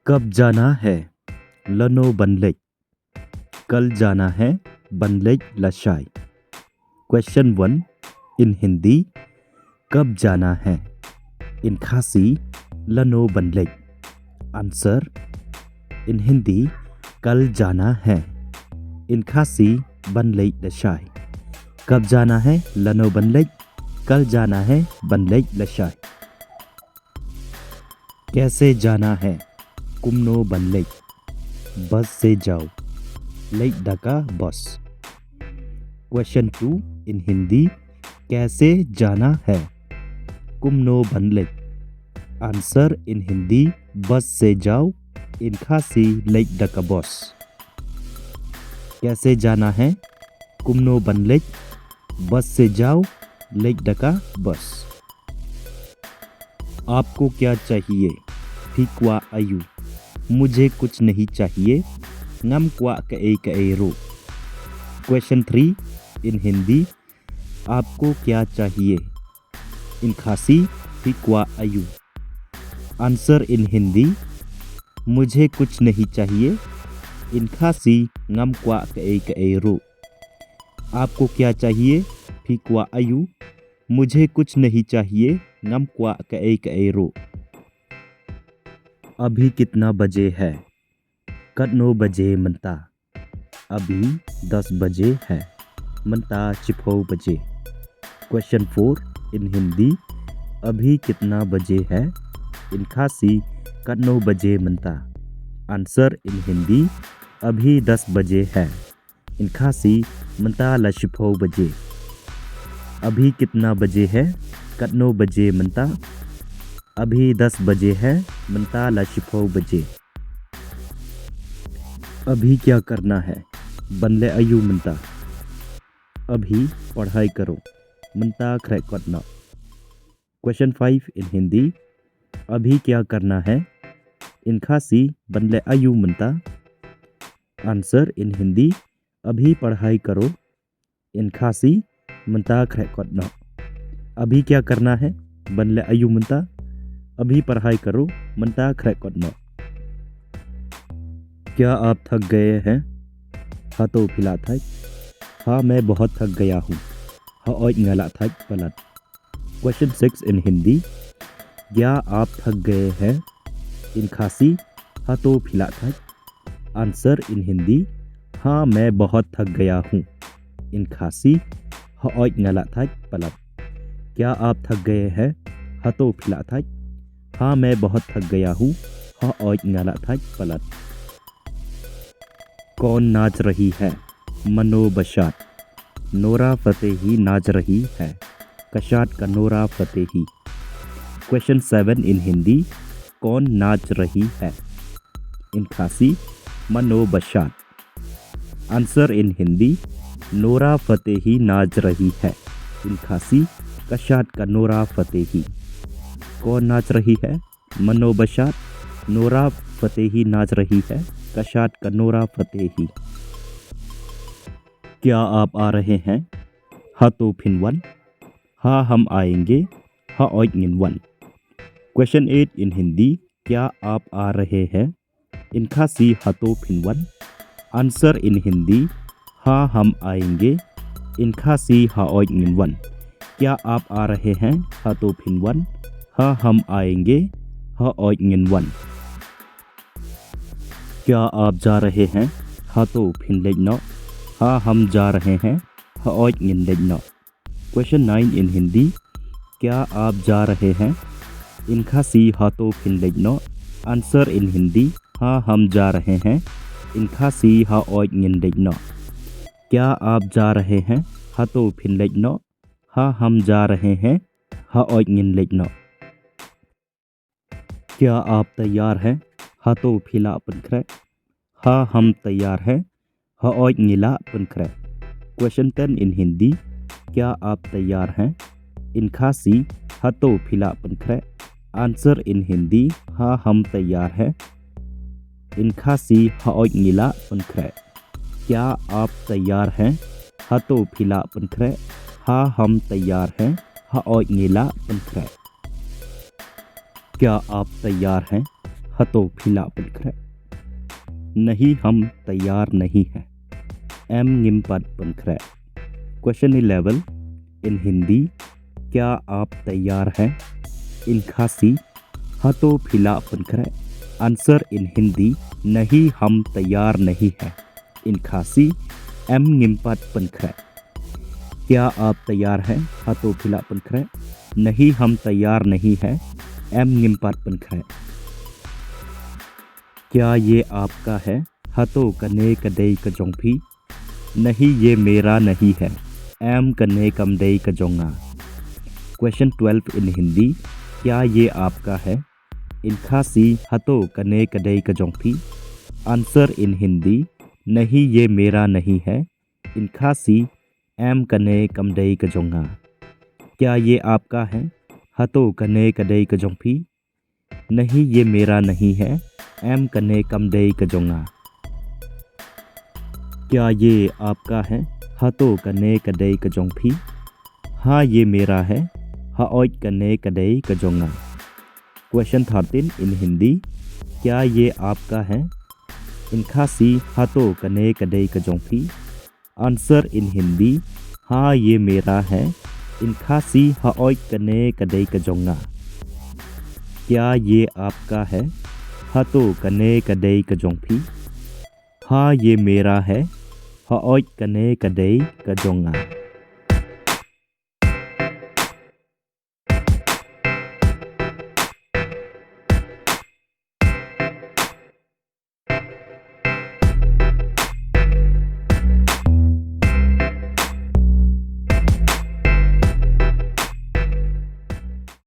कब जाना है लनो बनलेक कल जाना है बनलेक लशाई। क्वेश्चन 1 इन हिंदी कब जाना है इन खासी लनो बनलेक। आंसर इन हिंदी कल जाना है इन खासी बनलेक लशाई। कब जाना है लनो बनलेक कल जाना है बनलेक लशाई। कैसे जाना है कुमनो बनलेक बस से जाओ लेक डका बस। क्वेश्चन 2 इन हिंदी कैसे जाना है कुमनो बनलेक। आंसर इन हिंदी बस से जाओ इन खासी लेक डका बस। कैसे जाना है कुमनो बनलेक बस से जाओ लेक डका बस। आपको क्या चाहिए फिक्वा आयु मुझे कुछ नहीं चाहिए ngam kwa के रो। क्वेश्चन 3 इन हिंदी आपको क्या चाहिए इन खासी फिक्वा आयु। आंसर इन हिंदी मुझे कुछ नहीं चाहिए इन खासी ngam kwa के रो। आपको क्या चाहिए फिक्वा आयु मुझे कुछ नहीं चाहिए ngam kwa के रो। अभी कितना बजे है कटनो बजे मनता। अभी 10 बजे है मनता चिपो बजे। क्वेश्चन 4 इन हिंदी अभी कितना बजे है इन खासी कटनो बजे मनता। आंसर इन हिंदी अभी 10 बजे है इन खासी मनता लशिपो बजे। अभी कितना बजे है कटनो बजे मनता। अभी 10 बजे है मनता लशिपो बजे। अभी क्या करना है बनले अयु मनता। अभी पढ़ाई करो मनता क्रैक करना। क्वेश्चन 5 इन हिंदी अभी क्या करना है इन खासी बनले अयु मनता। आंसर इन हिंदी अभी पढ़ाई करो इन खासी मनता क्रैक करना। अभी क्या करना है बनले अयु मनता। अभी पढ़ाई करो मनता क्रैक करना। क्या आप थक गए हैं हाँ तो फिला था। हाँ मैं बहुत थक गया हूँ हाँ और ngala था पलट। क्वेश्चन 6 इन हिंदी क्या आप थक गए हैं इन खासी हाँ तो फिला था। आंसर इन हिंदी हाँ मैं बहुत थक गया हूँ इन खासी हाँ और ngala था पलट। क्या आप थक गए हैं हाँ तो फिला था। हाँ मैं बहुत थक गया हूँ हाँ और ngala था पलट। कौन नाच रही है मनो बशात। नोरा फतेही नाच रही है कशात का Nora Fatehi. Question 7 in Hindi कौन नाच रही है इन खासी मनो बशात। Answer in Hindi Nora Fatehi नाच रही है इन खासी कशात का नोरा फतेही। कौन नाच रही है मनो बशात। नोरा फतेही नाच रही है कशात का नोरा फतेही। क्या आप आ रहे हैं हाँ तो फिनवन। हाँ हम आएंगे हाँ और वन। क्वेश्चन 8 इन हिंदी क्या आप आ रहे हैं इन खासी हाँ तो फिनवन। आंसर इन हिंदी हाँ हम आएंगे इन खासी हाँ और वन। क्या आप आ रहे हैं हाँ तो फिनवन। हाँ हम आएंगे हाँ और वन। क्या आप जा रहे हैं हाँ तो फिनलेनो। हाँ हम जा रहे हैं हाँ और लेनो। क्वेश्चन 9 इन हिंदी क्या आप जा रहे हैं इन खासी हाँ तो फिनलेनो। आंसर इन हिंदी हाँ हम जा रहे हैं इन खासी हाँ और लेनो। क्या आप जा रहे हैं हाँ तो फिनलेनो। हाँ हम जा रहे हैं हाँ और लेनो। क्या आप तैयार हैं हाँ तो फिला पनखरे। हाँ हम तैयार हैं हाँ और नीला पनखरे। क्वेश्चन 10 इन हिंदी क्या आप तैयार हैं इन खासी हाँ तो फिला पनखरे। आंसर इन हिंदी हाँ हम तैयार हैं इन खासी हाँ और नीला पनखरे। क्या आप तैयार हैं हाँ तो फिला पनखरे। हाँ हम तैयार हैं हाँ और नीला पनखरे। क्या आप तैयार हैं हतो फिला पनखरे नहीं हम तैयार नहीं हैं एम निम पद पनखरे। क्वेश्चन 11 इन हिंदी क्या आप तैयार हैं इन खासी हतो फिला पनखरे। आंसर इन हिंदी नहीं हम तैयार नहीं हैं इन खासी एम निम पद पनखरे। क्या आप तैयार हैं हतो फिला पनखरे नहीं हम तैयार नहीं हैं एम निम पद पनखरे। क्या ये आपका है हतो कने कदई कजोंफी नहीं ये मेरा नहीं है एम कने कमदई कजोंगा। क्वेश्चन 12 इन हिंदी क्या ये आपका है इन खासी हतो कने कदई कजोंफी। आंसर इन हिंदी नहीं ये मेरा नहीं है इन खासी एम कने कमदई कजोंगा। क्या ये आपका है हतो कने कदई कजोंफी नहीं ये मेरा नहीं है एम कने कमदई कजोंगा। क्या ये आपका है हतो कने कदई कजोंफी हाँ ये मेरा है हाओज कने कदई कजोंगा। क्वेश्चन 13 इन हिंदी क्या ये आपका है इन खासी हतो कने कदई कजोंफी। आंसर इन हिंदी हाँ ये मेरा है इन खासी हाओज कने कदई कजोंगा। क्या ये आपका है हतो कने कदई कजोंफी हाँ ये मेरा है हाओज कने कदई कजोंगा।